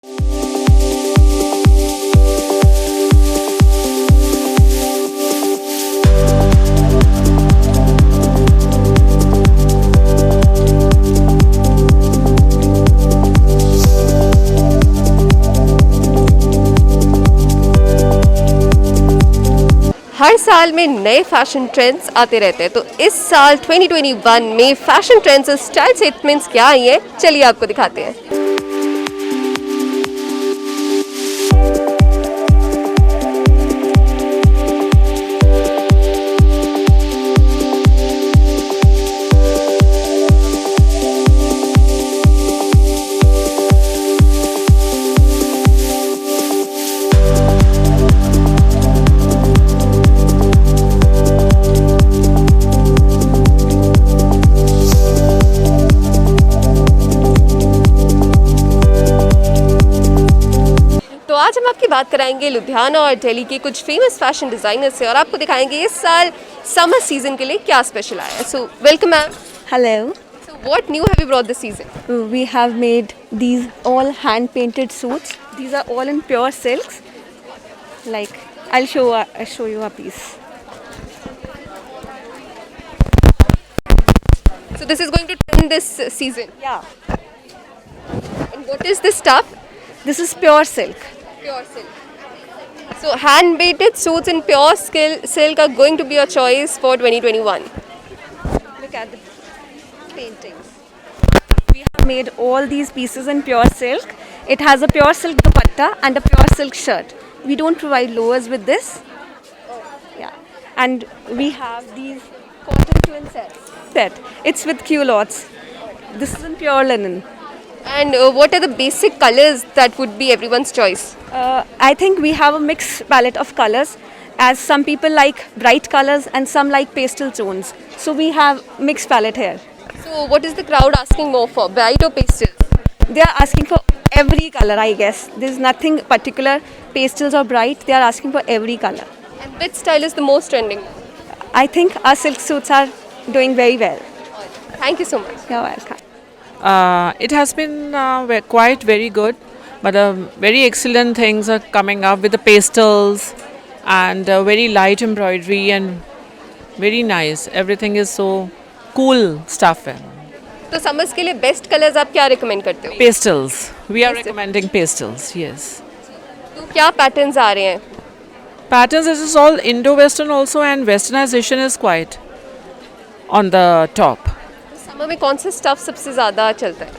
हर साल में नए फैशन ट्रेंड्स आते रहते हैं, तो इस साल 2021 में फैशन ट्रेंड्स और स्टाइल स्टेटमेंट्स क्या आई हैं, चलिए आपको दिखाते हैं। तो आज हम आपकी बात कराएंगे लुधियाना और दिल्ली के कुछ फेमस फैशन डिज़ाइनर से और आपको दिखाएंगे इस साल समर सीजन के लिए क्या स्पेशल आया है। So welcome ma'am. Hello. So what new have you brought this season? We have made these all hand painted suits. These are all in pure silks. Like I'll show you a piece. So this is going to trend this season. Yeah. And what is this stuff? This is pure silk. Pure silk. So hand-painted suits in pure silk are going to be your choice for 2021. Look at the paintings. We have made all these pieces in pure silk. It has a pure silk dupatta and a pure silk shirt. We don't provide lowers with this. Yeah. And we have these cotton twin sets. It's with culottes. This is in pure linen. And what are the basic colors that would be everyone's choice? I think we have a mixed palette of colors, as some people like bright colors and some like pastel tones. So we have mixed palette here. So what is the crowd asking more for, bright or pastel? They are asking for every color, I guess. There's nothing particular, pastels or bright. They are asking for every color. And which style is the most trending? I think our silk suits are doing very well. Thank you so much. You're welcome. It has been quite very good, but very excellent things are coming up with the pastels and very light embroidery and very nice. Everything is so cool stuff. तो summers के लिए best colours आप क्या recommend करते हो? Pastels. We are Pastel. recommending pastels. Yes. तो क्या patterns आ रहे हैं? Patterns. This is all Indo-Western also, and Westernization is quite on the top. Summer में कौन सा स्टफ सबसे ज़्यादा चलता है?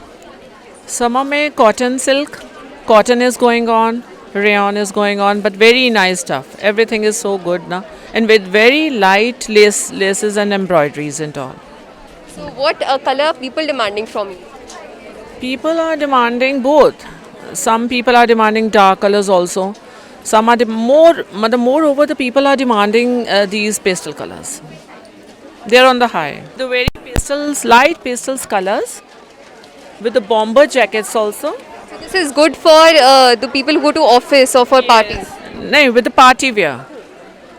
Summer में cotton silk, cotton is going on, rayon is going on, but very nice stuff. Everything is so good now, and with very light laces and embroideries and all. So what color are people demanding from you? People are demanding both. Some people are demanding dark colors also. Some are moreover the people are demanding these pastel colors. They are on the high. The very pastels, light pastels colors with the bomber jackets also. So this is good for the people who go to office or for parties. No, with the party wear.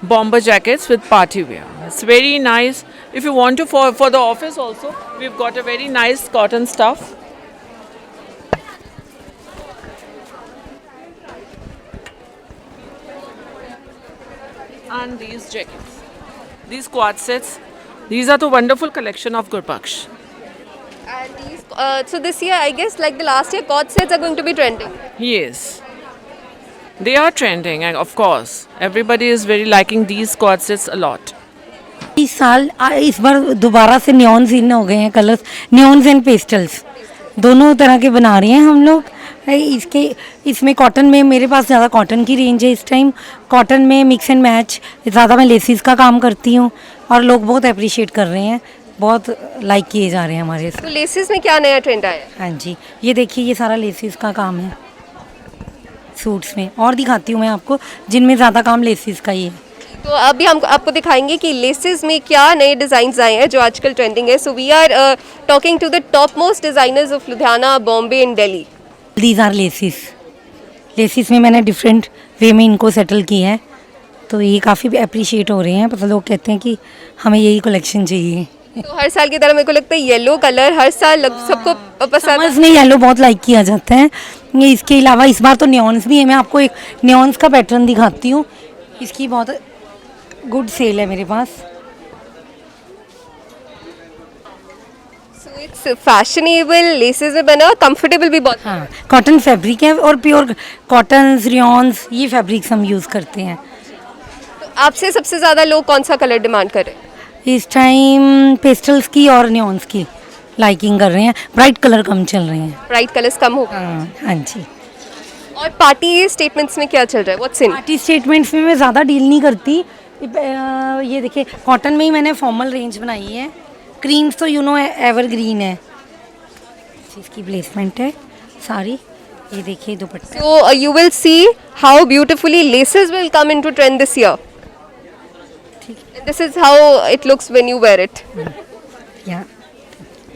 Bomber jackets with party wear. It's very nice. If you want to for the office also, we've got a very nice cotton stuff. And these jackets. These quad sets. These are the wonderful collection of Gurpaksh. And these, so this year, I guess, like the last year, cord sets are going to be trending. Yes. They are trending, and of course, everybody is very liking these cord sets a lot. इस साल इस बार दोबारा से neons इन हो गए हैं colours, neons and pastels दोनों तरह के बना रहे हैं हम लोग। इसमें कॉटन में मेरे पास ज़्यादा कॉटन की रेंज है इस टाइम। कॉटन में मिक्स एंड मैच, ज़्यादा मैं लेसिस का काम करती हूँ और लोग बहुत अप्रिशिएट कर रहे हैं, बहुत लाइक किए जा रहे हैं हमारे। तो लेसिस में क्या नया ट्रेंड आया? हाँ जी, ये देखिए, ये सारा लेसिस का काम है सूट्स में, और दिखाती हूँ मैं आपको जिनमें ज़्यादा काम लेसिस का ही है। तो अभी हम आपको दिखाएंगे कि लेसेस में क्या नए डिज़ाइंस आए हैं जो आजकल ट्रेंडिंग है। So we are talking to the top most designers of Ludhiana, Bombay and Delhi. These are laces. Laces में मैंने डिफरेंट वे में इनको सेटल किया है, तो ये काफ़ी अप्रिशिएट हो रहे हैं। मतलब लोग कहते हैं कि हमें यही कलेक्शन चाहिए। तो हर साल की तरह मेरे को लगता है येलो कलर हर साल सबको पसंद समर्स में येलो बहुत लाइक किया जाता है। ये इसके अलावा इस बार तो नियॉन्स भी है। मैं आपको एक नियॉन्स का पैटर्न दिखाती हूँ। इसकी बहुत गुड सेल है मेरे पास। सो इट्स फैशनेबल, लेसेस में बना, कंफर्टेबल भी बहुत। हाँ, कॉटन फैब्रिक है और प्योर कॉटन रियॉन्स ये फैब्रिक्स हम यूज़ करते हैं। तो आपसे सबसे ज़्यादा लोग कौन सा कलर डिमांड कर रहे हैं? इस टाइम पेस्टल्स की और नियॉन्स की लाइकिंग कर रहे हैं। ब्राइट कलर कम चल रहे हैं। ब्राइट कलर्स कम हो गए। हाँ जी। और पार्टी स्टेटमेंट्स में क्या चल रहा है? What's in? पार्टी स्टेटमेंट्स में मैं ज़्यादा डील नहीं करती। ये देखिए कॉटन में ही मैंने फॉर्मल रेंज बनाई है। क्रीम्स तो एवरग्रीन है। इसकी प्लेसमेंट है सारी। ये देखिए दुपट्टा। So you will see how beautifully laces will come into trend this year. And this is how it looks when you wear it. या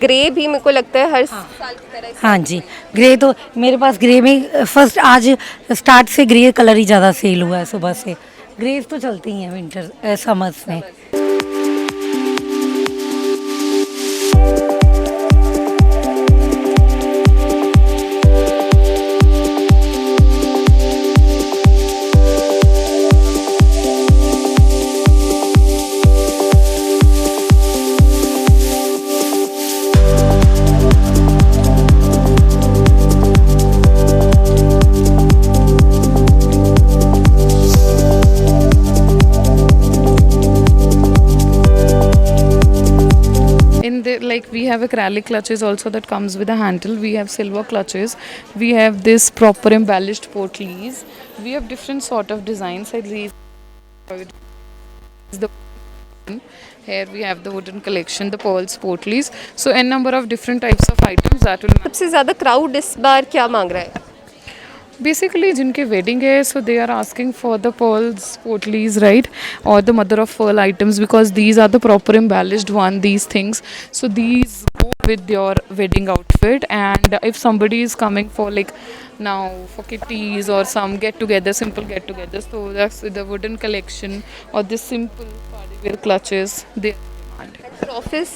ग्रे भी मेरे को लगता है हर साल की तरह। हाँ जी, ग्रे तो मेरे पास ग्रे में फर्स्ट आज स्टार्ट से ग्रे कलर ही ज़्यादा सेल हुआ है सुबह से। ग्रेस तो चलती ही हैं विंटर समर्स में। Like we have acrylic clutches also that comes with a handle. We have silver clutches. We have this proper embellished portlees. We have different sort of designs. I believe the here we have the wooden collection, the pearls portlees. So n number of different types of items that will सबसे ज़्यादा crowd इस बार क्या मांग रहा है? basically जिनके wedding है, so they are asking for the pearls portlees, right, or the mother of pearl items, because these are the proper embellished one, these things, so these go with your wedding outfit. And if somebody is coming for like now for kitties or some get together, simple get together, so that's the wooden collection or this simple party wear clutches they are demanding. For office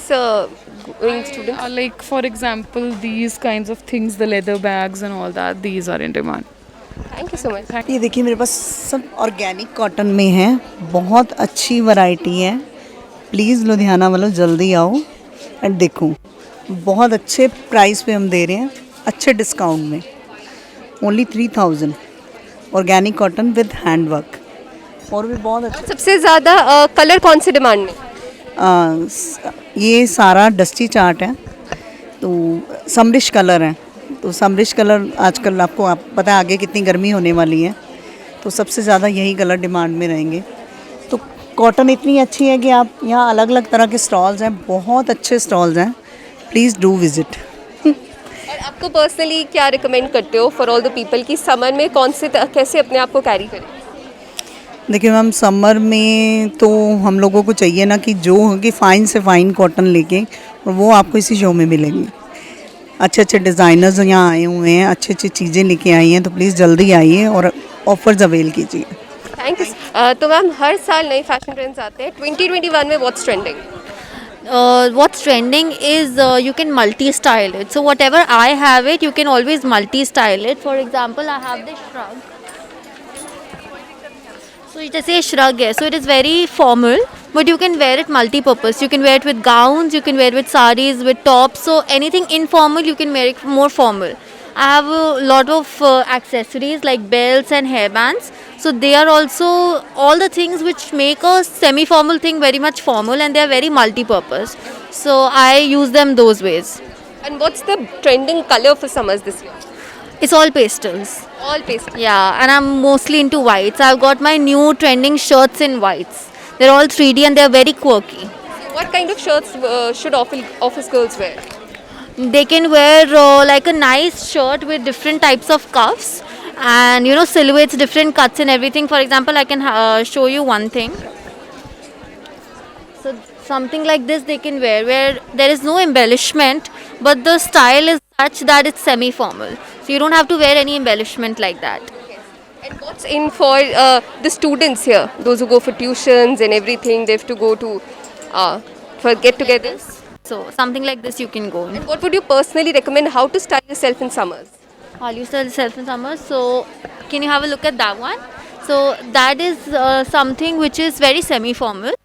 going students? Like for example these kinds of things, the leather bags and all that, these are in demand. Thank you so much. ये देखिए मेरे पास सब organic cotton में है। बहुत अच्छी variety है। Please Ludhiana वालों जल्दी आओ एंड देखो। बहुत अच्छे प्राइस पे हम दे रहे हैं, अच्छे डिस्काउंट में। Only 3000 organic cotton with handwork. और भी बहुत अच्छा। सबसे ज़्यादा कलर कौन से डिमांड में? ये सारा डस्टी चार्ट है, तो समरिश कलर है। तो समरिश कलर आजकल आपको पता है आगे कितनी गर्मी होने वाली है, तो सबसे ज़्यादा यही कलर डिमांड में रहेंगे। तो कॉटन इतनी अच्छी है कि आप यहाँ अलग अलग तरह के स्टॉल्स हैं, बहुत अच्छे स्टॉल्स हैं। Please do visit. और आपको पर्सनली क्या रिकमेंड करते हो फॉर ऑल द पीपल कि समर में कैसे अपने आप को कैरी करें? देखिए मैम, समर में तो हम लोगों को चाहिए ना कि जो कि फ़ाइन से फ़ाइन कॉटन लेके, और वो आपको इसी शो में मिलेंगी। अच्छे अच्छे डिज़ाइनर्स यहाँ आए हुए हैं, अच्छी अच्छी चीज़ें लेके आई हैं, तो प्लीज़ जल्दी आइए और ऑफर्स अवेल कीजिए। Thank you. तो मैम हर साल नए फैशन ट्रेंड्स आते हैं। 2021 में what's trending? What's trending is you can multi-style it. So whatever I have it, you can always multi-style it. For example, I have this shrug. So it is a shrug है. So it is very formal, but you can wear it multi-purpose. You can wear it with gowns, you can wear it with sarees, with tops. So anything informal, you can wear it more formal. I have a lot of accessories like belts and hairbands. So they are also all the things which make a semi-formal thing very much formal, and they are very multi-purpose. So I use them those ways. And what's the trending color for summers this year? It's all pastels. All pastel. Yeah, and I'm mostly into whites. I've got my new trending shirts in whites. They're all 3D and they're very quirky. So what kind of shirts should office girls wear? They can wear like a nice shirt with different types of cuffs and silhouettes, different cuts and everything. For example, I can show you one thing. So something like this they can wear, where there is no embellishment, but the style is such that it's semi-formal. So you don't have to wear any embellishment like that. And what's in for the students here? Those who go for tuitions and everything, they have to go to for get-togethers. So something like this you can go in. What would you personally recommend how to style yourself in summers? How you style yourself in summer? So can you have a look at that one? So that is something which is very semi-formal.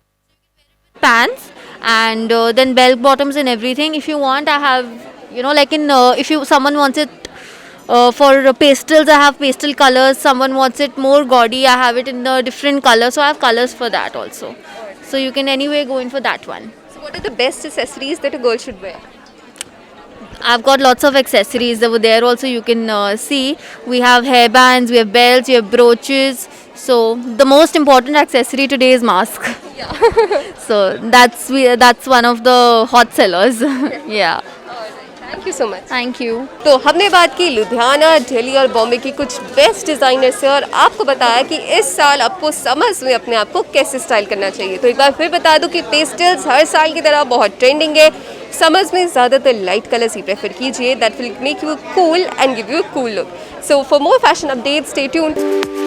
Pants and then bell bottoms and everything. If you want, I have, you know, like in if you someone wants it for pastels, I have pastel colors. Someone wants it more gaudy, I have it in the different colors. So I have colors for that also. So you can anyway go in for that one. So what are the best accessories that a girl should wear? I've got lots of accessories over there also. You can see we have hairbands, we have belts, we have brooches. So the most important accessory today is mask. So that's one of the hot sellers. Yeah. Thank you so much. Thank you. तो हमने बात की लुधियाना, दिल्ली और बॉम्बे की कुछ best designer से और आपको बताया कि इस साल आपको समर्स में अपने आप को कैसे स्टाइल करना चाहिए। तो एक बार फिर बता दूं कि पेस्टल्स हर साल की तरह बहुत ट्रेंडिंग है। समर्स में ज़्यादातर लाइट कलर्स ही प्रेफर कीजिए, that will make you cool and give you cool look. So for more fashion updates stay tuned.